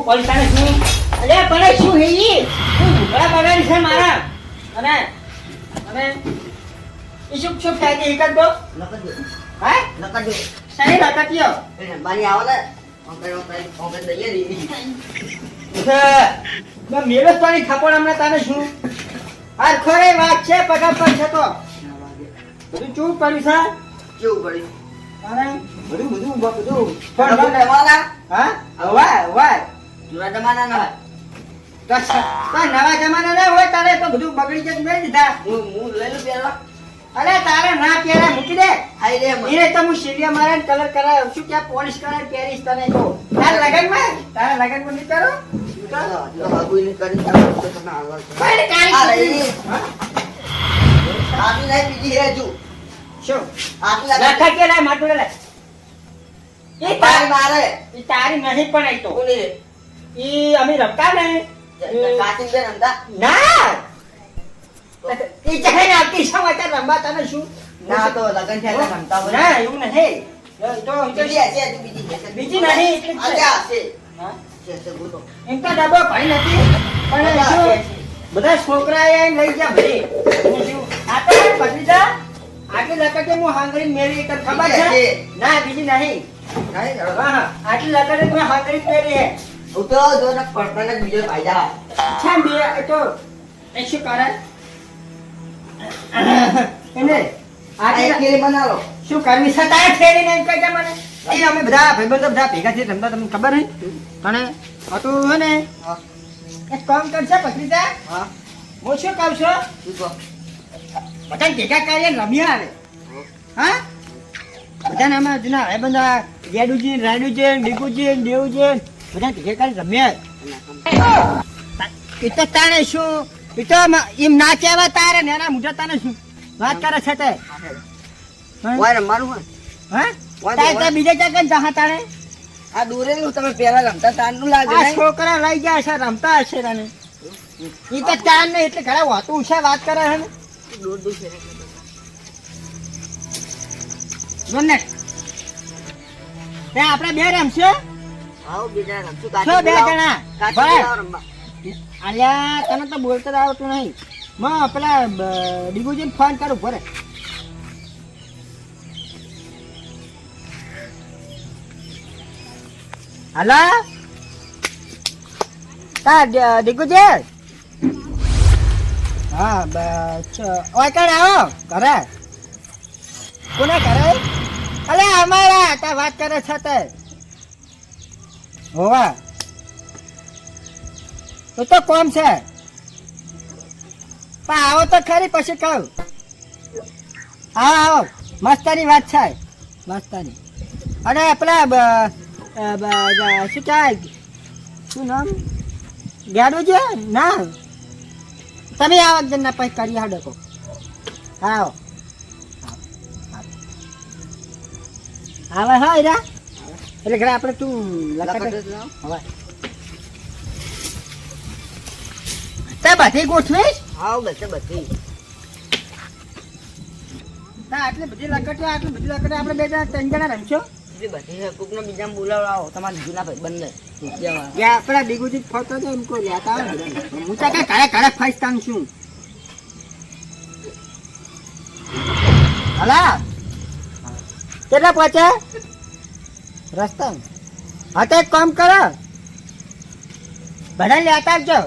પૈસા શું અરે પણ શું હે ઈ હું ઢોકળા બગાડી છે મારા અને અને ઈ શું થાય કે એક જ દો નકર હા દો સહી રાખત્યો એને બાની આવો ને ઓકે દઈએ રી મેળો પાણી ખાપડ હમણાં તને શું આ ખરે વાત છે પગા પર છે તો બધું ચૂપ કર્યું છે કેવું પડી અરે બધું પણ દેવાલા હા વાય વાય જૂના જમાના ના તો નવા જમાના ના હોય તારે તો બધું બગડી જતું નહીં દીધા હું લઈ લઉં પેલા અરે તારે ના પહેરા મૂકી દે આઈ રે એને તો હું સીરિયા મારે કલર કરાવ શું કે પોલિશ કરાવ પેરીસ તને જો તારા લગનમાં નહીં કરો બાબુને કરી તો તમે આગળ ભાઈ કારી આ રહી આની નહીં બીજી હે જો શું આટલા લખા કે લાય માટું લે એ તારી મારે તારી નહીં પણ આઈ તો કોની રે ઈ અમે રમતા ને કાચી બેન અંદા ના ઈ ચાહે આવતી સમાચાર રમવા તને શું ના તો લગન છે રમતા હોય ના એવું નહીં તો બીજી હશે બીજી નહીં એટલી જ છે. આ હશે હા છે બોલો એમ તો ડબ્બો ભરી નથી પણ શું બધા છોકરા આવીને લઈ ગયા ભરી હું શું આ તો ભત્રીજા આટલી લકડે હું હાંગરી મેરી તને ખબર છે ના બીજી નહીં હા હા આટલી લકડે મેં હાંગરી મેરી હે હું તો જો ને પડતાને બીજો ફાયદા અચ્છા બે એ તો એ શું કરે એને આ એક કેરી બનાવો શું કરવી છે તારે ફેરીને એમ કહી દે મને એ અમે બધા ભાઈબંધો બધા ભેગા થઈને રમતા તમને ખબર હે અને હતું હે ને એક કામ કરશે ભત્રીજા હા હું શું કહું છું શું કહો બધા ભેગા કરીને રમ્યા આવે હા બધાને આમાં જૂના એ બધા ગેડુજી રાડુજી ડીગુજી દેવજી બધા ભેગા કરીને રમ્યા એ તો તારે શું એ તો એમ ના કહેવા તારે નેના મુઢા તારે શું વાત કરે છે તે ઓય રમવાનું હોય હા વાંધો તારે તો બીજે જગ્યાએ જહા તારે આ દોરેલું તમે પેલા રમતા તારનું લાગે આ નહીં છોકરા લઈ ગયા છે રમતા હશે તને એ તો ચાર ને એટલે ઘણા હોતું છે વાત કરે છે ને દૂર દૂર છે જોને તે આપણે બે રમશે આવો બીજા રમશું છો બે જણા કાચી બોલાવો રમવા અલ્યા તને તો બોલતા જ આવતું નહીં માં પેલા ડીગુજીને ફોન કરું ભરે હલો તા ડીગુજી હા ઓય કણ આવો ઘરે કોને ઘરે અલે અમારા તા વાત કરે છે તે હોવા તો કોમ છે પણ આવો તો ખરી પછી કહું હા આવો મસ્તાની વાત છે મસ્તાની અને પેલા શું કહેવાય શું નામ ગેડું છે ના તમે આવો જણના પછી કરી હાડો કો આવો આવે હા ઈરા એટલે ઘરે આપણે તું લખત હવે તે બધી ગોઠવીશ આવો બધી ના આટલી બધી લકટ આપણે બે જણા ત્રણ જણા રમશો બધી કોકને બીજા બોલાવો તમારા જૂના ભાઈ બંને આપણા ડીગુજી ફરતો તો એમ કોઈ લેતા આવે હું તો કઈ ઘરે ફાઈસ્તાન છું હલા કેટલા પહોંચે રસ્તા હા તો એક કામ કરો બધા લેતા આવજો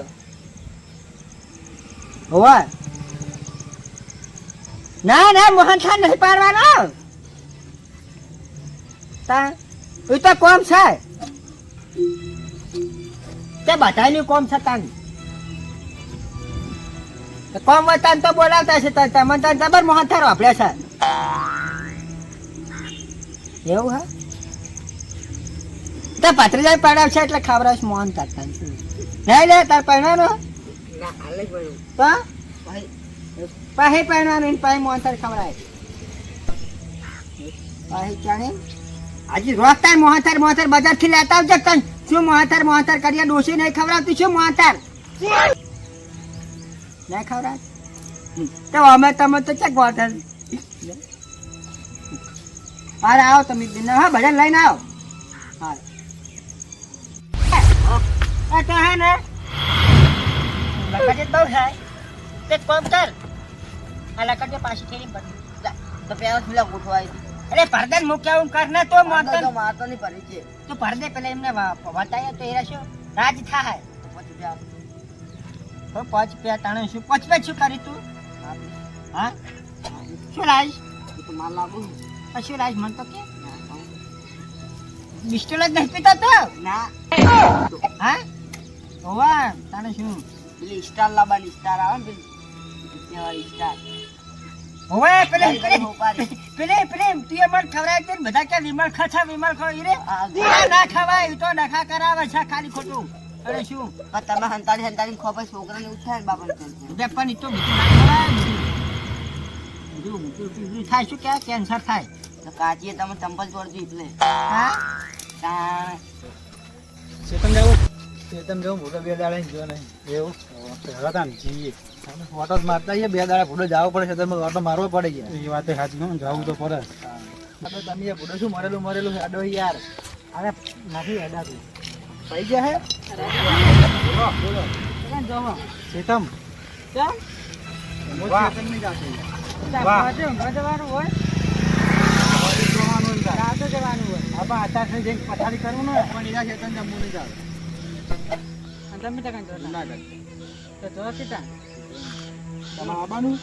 હોવા ના મોહન ખાન નહીં પાડવાનો એ તો કોમ છે તે બધાની કોમ છે તાન કોમ હોય તાન તો બોલાવતા છે તમને તાન જબર મોહન થારો આપણે છે એવું હા તે પત્રીજા પડાવ છે એટલે ખવડાવશ મોહન તાર તાન નહીં લે તાર પહેરવાનો ના હાલે ભાઈ તો ભાઈ પાહી પહેરવાનું પાહી મોહન તાર ખવડાય પાહી જાણે હજી રોજ તાર મોહનથાર બજાર થી લેતા આવજો તન શું મોહનથાર કરીએ ડોસી નહીં ખવડાવતું શું મોહનથાર નહીં ખવડાવ તો અમે તમે તો ચેક ગોઠર અરે આવો તમે હા બધા લઈને આવો હા આ તો હે ને લકડે બહુ થાય તે કોમ કર આ લકડે પાછી ખેરી પર તો પેલા પેલા ગોઠવાય અરે પરદન મૂક્યા કર ને તો મોતન તો મારતો નહીં પડી છે તો પરદે પેલા એમને વતાયા તો એરા શું રાજ થાય પછી બે તો પાંચ પે તાણે શું પાંચ પે શું કરી તું હા શું લાઈશ એ તો માર લાગુ શું લાઈશ મન તો કે બિસ્ટોલ જ નહીં પીતા તો ના હા હોવા તાણે શું પેલી સ્ટાર લાવવાની સ્ટાર આવે ને પેલી સ્ટાર હોવે પેલે ઉપાડી. પેલે તું એ મન ખવડાય તે બધા કે વિમલ ખા વિમલ ખો ઈ રે આ આ ના ખવાય ઈ તો ડખા કરાવે છે ખાલી ખોટું અરે શું પણ તમે હંતાડી ખોપે છોકરાને ઉઠાય ને બાપાને ટેન્શન. બે પણ ઈ તો બીજું ના ખવાય બીજું થાય શું કે કેન્સર થાય તો કાચીએ તમે ચંપલ તોડજો એટલે હા તાણ. ચેતન જવું ભૂલો બે દાડા જો નહીં એવું હતા ને જઈએ ઓટો જ મારતા આવીએ બે દાડા ભૂલો જવું પડે છે તમે ઓટો મારવો પડે યાર એ વાત સાચી જવું તો પડે તમે એ ભૂલો શું મરેલું હેડો યાર અરે નથી હેડાતું પડી ગયા હે બોલો ચેતમ વાહ ચેતન નહીં જાતો વાહ જવાનું હોય જવાનું હોય આપણે આચાર જઈને પથારી કરવું ને પણ એના ચેતન જમવું નહીં જાવ તમે તો કઈ ના કર તો જો સીતા તમે આબાનું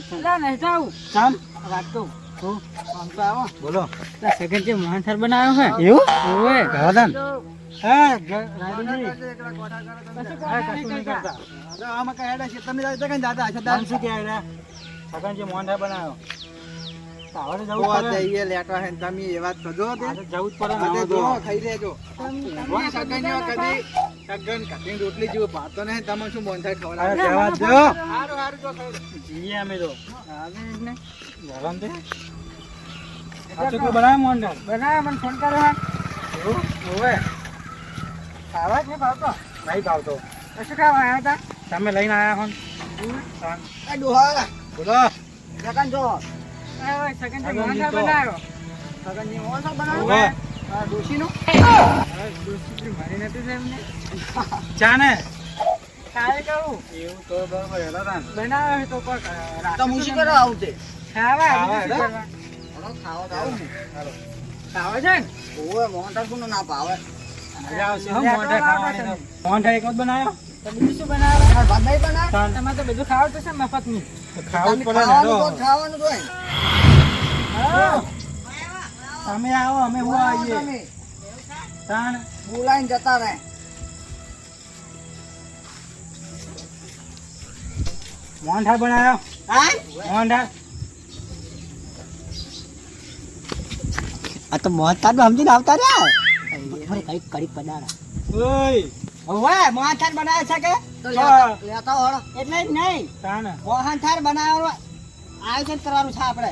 છે ના નહીં જાવ ચાલ વાત કહું તો આમ તો આવો બોલો સેકન્ડ જે મોહનથાળ બનાવ્યો હે એવું ઓએ ગાવાદાન હા રાડીજી કશું નહીં કરતા આમાં કઈ હેડા છે તમે કઈ દાદા છે દાન શું કે હેડા સેકન્ડ જે મોહનથાળ બનાવ્યો તાવરે જવું પડે એ લેટવા હે તમે એ વાત કરજો તે જવું જ પડે ને જો ખાઈ લેજો વા સગનયો કદી સગન કાટી રોટલી જેવો ભાતો ને તમે શું મોનથાળ ખવડાવે જવા દો હારું જો ખાઈ જીએ અમે તો આવે ને જવામ દે સાચું કે બનાય મોનથાળ બનાય મને ફોન કરે હા ઓવે ખાવા છે ભાવતો નહીં ભાવતો શું ખાવા આવ્યા હતા તમે લઈને આયા હોન એ ડોહા બોલો જગન જો ચા ને તો મુશી કરો આવું તે ખાવા હલો, ખાવા તો આવું ઓવે મોહનથાળ કોનું ના ભાવે મોહનથાળ એક જ બનાવ્યો આ ભાત નહીં બનાવે? તમારે તો બધું ખાવ તો છે મફત ની ખાવું તમે પડે ખાવાનું તો હોય. તમે આવો અમે હું આવીએ તમે તાણ બોલાઈને જતા રહે. મોહનથાળ બનાવ્યો હા? મોહનથાળ આ તો મોહનથાળ નું સમજીને આવતા રહ્યા કઈ કડી પડાડા ઓય હવે મોહનથાળ બનાવે છે કે તો લેતા હોળો. એટલે જ નહીં તાણ મોહનથાળ બનાવવાનું આયોજન કરવાનું છે આપણે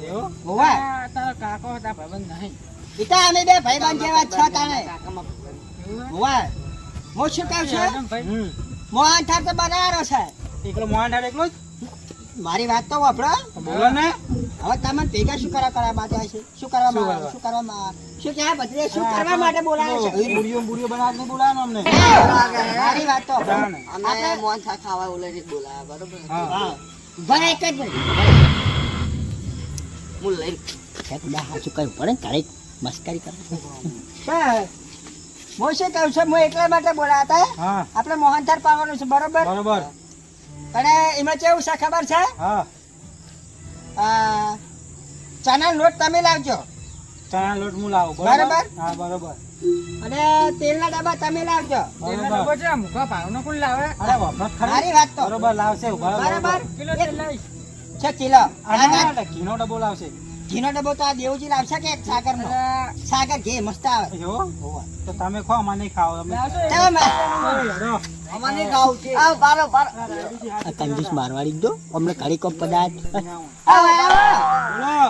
એવું હોવે તારો કાકો હતા ભાઈબંધ નહીં પિતા અમે બે ભાઈબંધ જેવા છ તાણે કાકામાં હોવે હું શું કહું છું હમ મોહનથાળ તો બનાવવાનો છે એકલો મોહનથાળ એકલો જ મારી વાત તો વાપરો બોલો ને હવે તમે ભેગા શું કરવા માટે છે શું કરવા શું ક્યાં બધે શું કરવા માટે બોલાવે છે બુડીઓ બનાવ નહીં બોલાવાનો અમને મારી વાત તો તાણ. અમે મોહનથાળ ખાવા ઓલે બોલાયા બરોબર. હા ભાઈ એક જ મિનિટ હું લઈ સાચું કહ્યું પડે તારે મસ્કરી કરે હું શું કહું છું હું એટલા માટે બોલાતા હા આપણે મોહનથાળ પાવાનું છે બરોબર બરોબર અને એમાં કેવું છે ખબર છે હા ચણા લોટ તમે લાવજો ચણા લોટ હું લાવું બરોબર. હા બરોબર અને તેલના ડબ્બા તમે લાવજો બરોબર. લાવે અરે વપરાશ ખરી. મારી વાત તો બરોબર લાવશે ઉભા રહો, બરાબર બરોબર. છે કિલો આ ના, ના, ઘીનો ડબ્બો લાવશે ઘીનો ડબ્બો તો આ દેવજી લાવશે કે સાગર નો સાગર ઘી મસ્ત આવે જો તો તમે ખો અમે નહીં ખાઓ અમે ચાલો મેં ઓય, હેડો. અમારે ખાવું છે. આવ બારો બારો. આ કંજૂસ મારવાડી દો અમને ઘડી કો પદાર્થ બોલો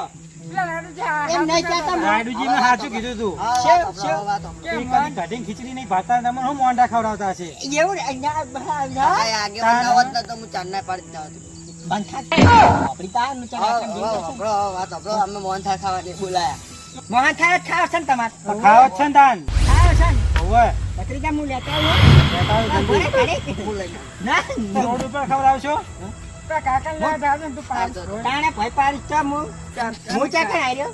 એમ નહીં કહેતા રાયડુજીને સાચું કીધું તું હા, શેવ, વાત શેવ. સાંભળો, વાત સાંભળો. એ કદી કઢીને ખીચડી નહીં ભાતા તમને હું મોંઢા ખવડાવતા હશે એવું આ આગેવાન ના હોત ને તો હું ચાંદના પાડી જ ના હોત. વાત સાંભળો, અમે મોહનથાળ ખાવા નહીં બોલાયા. મોહનથાળ જ ખાવ છે ને તમારે તો ખાવો જ છે ને તાન ખાવ છે ને ઓવે બકરી કા મું લેતા આવું લેતા આવો ના, જલ્દી. ભરે, ભરે. ના રોડ ઉપર ખવડાવશો તો કાકા લે દાદા તું પાડ તાણે ભાઈ પાડીશ તો હું ચા કણ આવ્યો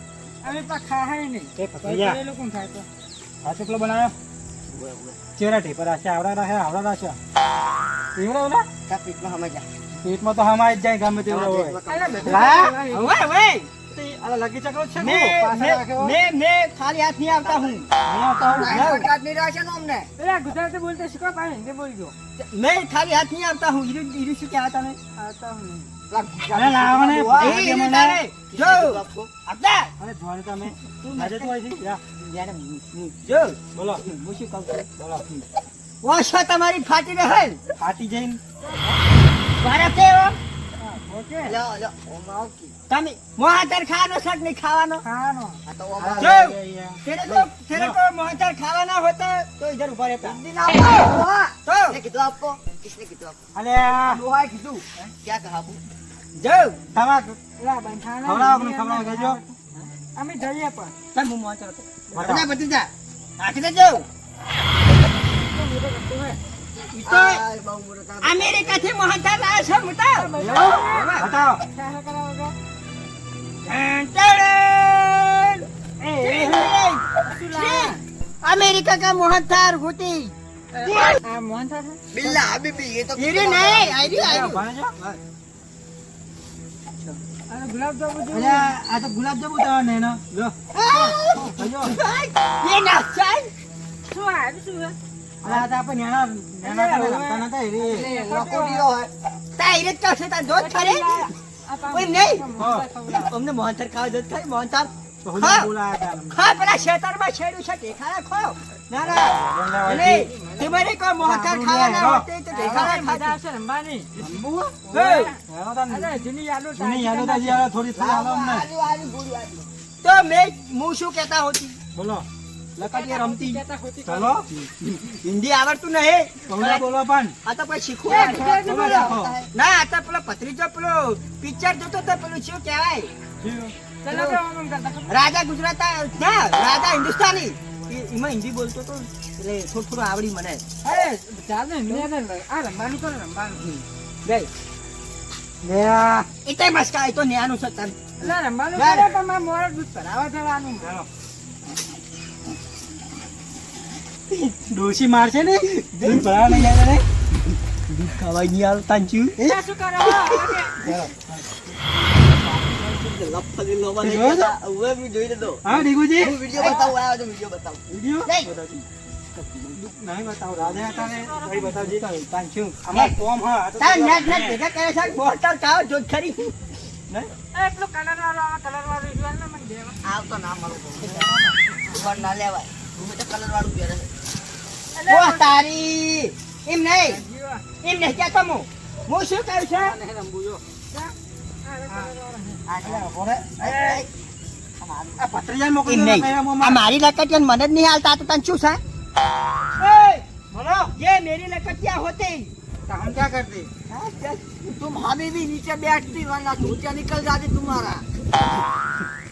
અમે પા ખાહાય નહીં એ પકડ્યા. એ લોકો ખાય તો આ ચકલો બનાવ્યો ચેરા ટેપર આશે આવડા રાશે એવડા ઓલા તા પીઠમાં સમજા. પેટમાં તો હમાય જ જાય ગમે તેવડો હોય ઓય ઓય આ લગી ચકલો છે મે ખાલી હાથ નહીં આવતા હું વરસાદની રાહ છે ને અમને. પેલા ગુજરાતી બોલતે શીખવા પાડે હિન્દી બોલ ગયો મેં ખાલી હાથ નહીં આવતા હું ઈરુ શું કહેતા ને આવતા હું અરે લાવને એ મને જો આપકો. આપતા અરે ધોણ તમે આજે તો આવી જા જો બોલો હું શું કહું છું બોલો ઓછો તમારી ફાટી રહેલ ફાટી જઈને મારા કેવો ઓકે લ્યો, લ્યો. ઓમાં આવ કી. તમે મોહાતર ખાવાનો શાક નહીં ખાવાનો ખાવાનો આ તો ઓમાં જો આવ. तेरे को मोहतर खावाना होता तो इधर ऊपर रहता हिंदी ना आपको. तो किसने कीधું आपको? किसने कीધું आपको? અલે लोहा कीधु क्या कहा आपको? जो તમાક ला બંધાણા ખવડાવો કેજો અમે જઈએ પણ તમ હું મોહतर હતો બતાવો. બધા બધી જા આખી દે જો તો આ બહુ મોટો કામ. અમેરિકા થી મોહतर લાયા છે મોટા બતાવો अमेरिका का मोहनथार होती બિલ્લા હબીબી એ તો नहीं आई ભાણેજો गुलाब जामुन અલે આ તો ગુલાબ જાંબુ તાવા ને એનો જો ભાઈઓ ये नाचाय શું આ શું અલે આ તો આપણે નેના રમતા નતા એટલે એરી લકોડીઓ હોય. તાઈરે તો છે તા દોત કરે ઓય નહીં હા અમને મોહનથાર ખાવા દોત થાય મોહનથાર તો હું બોલાયા હતા ખા પેલા ખેતરમાં છેડું છે ઢેખાડા ખો ના ના અરે તમારે કોઈ મોહનથાર ખાવાના હોતે તો ઢેખાડા ખાતા છે રંબાની હેરો તન જૂની યાદો તાજી આવે થોડી થોડી હાલો અમને આલુ, આલુ, ગોળી, આલુ. તો मैं मुंह શું કહેતા હોતી બોલો લકાટી રમતી ચલો હિન્દી આવડતું નહીં બોલો બોલો પણ આ તો કોઈ શીખવું બોલો રાખો ના આ તો પેલો પત્રીજો પેલો પિક્ચર જોતો તો પેલું શું કહેવાય રાજા ગુજરાતા ના રાજા હિન્દુસ્તાની એમાં હિન્દી બોલતો તો એટલે થોડું થોડું આવડી મને ગઈ લે આ એટલે મસ્કા એ તો ન્યાનું છે તને ચાલો ડોશી મારશે ને દૂધ ભરા નહીં જાય ને દૂધ ખાવા નહીં આવતા તાંચું લફડી લોબા નહીં જોયો કહેતા. હવે બી જોઈ લેતો. હા ડીગુજી હું વિડીયો બતાવું, આવ્યો તો વિડીયો બતાવું. વિડિયો નહીં. નહીં બતાવો રાજા હતા ને ભાઈ બતાવજી તાંચું અમાર કોમ હા આ તો તાર નેટ નેટ ભેગા કરે છે બોટર કાવ જોત ખરી નહીં આવતો ના મારું પણ ના લેવાય. હું તો કલર વાળું પહેરે છે. ઓ તારી એમ નહીં કહેતો હું શું કહું છું આ પત્રિયા મોકલી એમ દો નહીં પહેલા આ મોમાં મારી લકટિયા મને જ નહીં હાલતા તો તને શું છે બોલો ये मेरी लकटियां होती तो हम क्या करते तुम हमें भी नीचे बैठती वरना धोतिया निकल जाती तुम्हारा.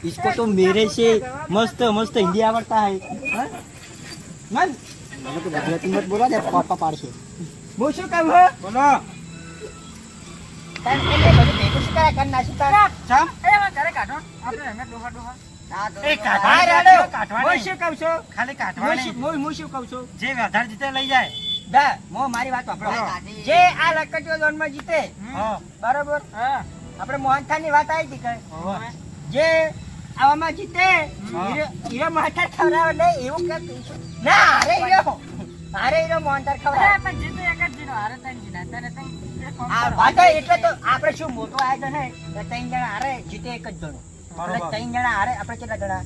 इसको तो मेरे से मस्त मस्त हिंदी आवड़ता है हाँ? मन मैंने तो गुजराती मत बोला दे पापा पाड़ से वो શું કહું હો बोलो તને એટલે બધું ભેગું શું કરે કર નાસી તારા ચમ ના તો એ હા કાઢવા રાડો કાઢવા હું નહીં. શું કહું છું ખાલી કાઢવા નહીં. હું શું કહું છું જે વધારે જીતે લઈ જાય દા મો મારી વાત વાપરો કાઢી. જે આ લકટીઓ લોન માં જીતે હા બરોબર આપણે મોહનથાળ ની વાત આવી હતી કે હવે જે આવામાં જીતે હીરો મોહનથાળ ખવડાવે ને એવું કે ના અરે હીરો મોહનથાળ ખવડાવે આ તો એટલે તો આપણે શું મોટો આયોજન હે તો ત્રણ જણા હારે જીતે એક જ જણો બરોબર. એટલે ત્રણ જણા હારે આપણે કેટલા જણા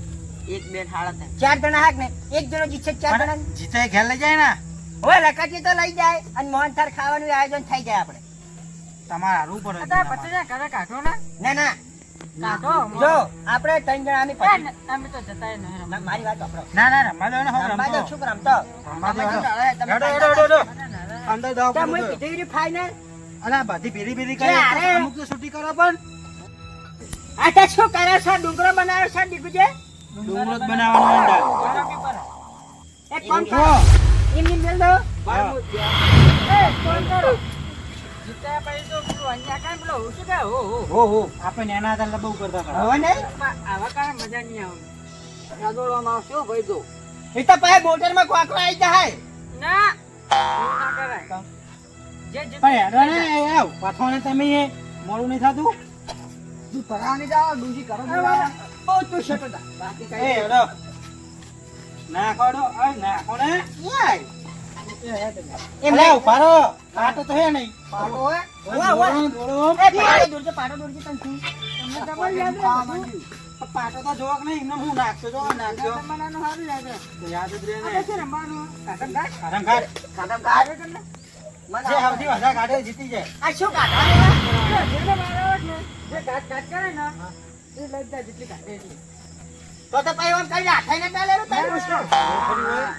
એક બે હાડા થાય. 4 જણા હાક ને એક જણો જીતશે 4 જણા પણ જીતે ઘેર લઈ જાય ને હવે લકાટી તો લઈ જાય અને મોહનથાળ ખાવાનું આયોજન થઈ જાય આપણે તમારે હારવું પડે ના ના જો આપણે ત્રણ જણા અમે મારી વાત વાપરો ના ના રમવા દો ને હવે રમવા દો, રમતો શું રમતો રમવા દો હેડો. તમે હેડો, હેડો, હેડો, હેડો. અંદર દાવ તો પડો હું તો. કીધું ઈ ફાઇનલ અલા બધી પેરી પેરી જે હારે. કરી અમુક તો છૂટી કરો પણ આ તો શું કરે છે ડુંગરો બનાવ્યો છે દીકુજે ડુંગરો જ બનાવવાનો અંદર. એક કામ કરો ઉભો. એમ મેલ દો હા. એ કોણ કરો જીત્યા પછી તો પેલું અહીંયા કાંઈ પેલો શું કહે હો આપણે નેના હતા એટલે બહુ કરતા હતા. હવે નહીં આવા કાંઈ મજા નહીં આવે રાદોડવામાં આવશે હો ભાઈ તો એ તો પછી બોટલમાં કોકરો આવી જાય ના એવું ના કરાય જે પણ હેડો ને એ આવ પાછો ને તમે એ મોડું નહીં થતું. તું ભરાવાની જાવ ડૂસી કરો બહુ તું શેટો દા બાકી એ કઈ હેડો નાખો ને નાખો ને એમ અલે ઉભા રહો. કાંટો તો હે નહીં. પાટો હોય દોડો, દોડો. એ પાટો દોરજે તને શું તમને ડબલ યાદ રહે પાટો તો જોક નહીં એમને હું નાખશો જો નાખજો તમારાનું સારું યાદ રહે તો યાદ જ રહે આ ને. શું રમવાનું કાકમ કાક આરામ કર. કાકમ કાક મને જે સૌથી વધારે કાઢે જીતી જાય. આ શું કાઢવા જેને મારા ને જે કાટ કાટ કરે ને એ લઈ જાય જેટલી કાઢે એટલી તો પછી આમ કરી રાખે ને ચાલે રે તારું શું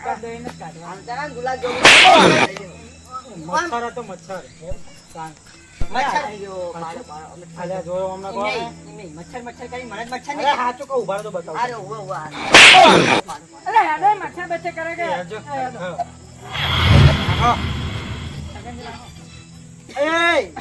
કાઢ દઈને જ કાઢવાનું. આમ જરા ને ગુલાબ મચ્છર હતો મચ્છર. મચ્છર અલ્યા જોયો હમણાં કોણ? મચ્છર કરી મને જ મચ્છર અરે નહીં હાચું કહું, ઉભા રહો તો બતાવું. અરે ઉભો ઉભો અરે યાદ હોય મચ્છર બચ્ચે કરે કે એ હેડજો. નાખો. એ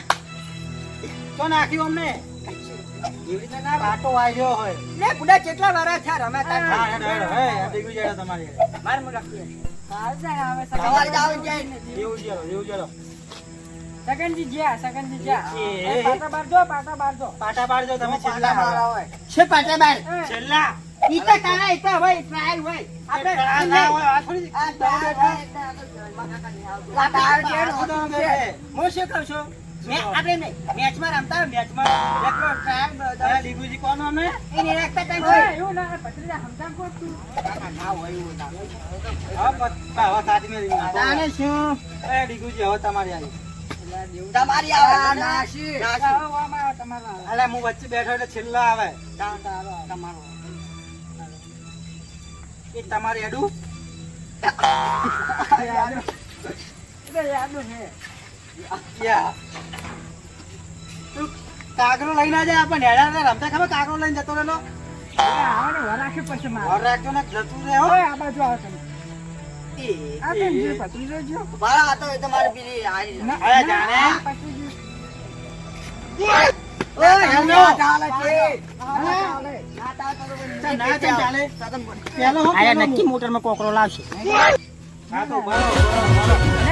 તો નાખ્યું અમને એવી રીતે ના કાંટો વાગ્યો હોય. લે બુડા કેટલા વારા છે રમે તાર હા, હેડો, હેડો. હે, આ ડીગરી જાય તમારી. માર મુ રાખીએ હાલ જાય હવે સવારે જાવ જાય એવું ચાલો, એવું ચાલો. સગનજી જ્યાં એ. પાટા બાર જો પાટા પાડજો તમે છેલ્લા મારા આવે. હોય છે પાટે બાર છેલ્લા. ઈ તો તારા ઈ તો હોય ટ્રાયલ હોય આપણે આપણે ના હોય, આ થોડી. આ તાર હું શું કહું છું આપણે નહીં મેચમાં રમતા હોય મેચમાં એટલો ટ્રાયલ અરે ડીગુજી કોણ અમે? એની રાખતા ટાઈમ ઓય, હોય એવું ના પતરી હમજામ કોક તું ના હોય એવું ના હવે સાથી મેં દીધું. તાને શું એ ડીગુજી હવે તમારી આવી. તમારી આવે નાસી આવો આમાં આવો તમારો આવે. અલે હું વચ્ચે બેઠો એટલે છેલ્લા આવે. તારો તમારો એ તમારી હેડું. એટલે યાદું છે યા. તું કાગરો લઈને આ જાય આપણને હેડા રમતા ખબર કાગરો લઈને જતો રહેલો. એ આવવાનું વરાખે પછી ઘર મારે રાખજો ને જતું રહે હો. ઓય આ બાજુ આવો તમે આ કેમ એ, છે એ. પતરી જોજો મારા હતો એ તો મારી પેલી હારી ના, અરે ના, જાણે. આ પતરી જોજો. ઓય હેલો. ચાલે છે હા, ચાલે. ના ચાલે તો ચાલ, ના ચાલ, ચાલે. પેલો હો, આયા પેલો નક્કી હું. મોટરમાં કોકરો લાવશે હા તો ઉભા રહો, ઉભા રહો, ઉભા રહો.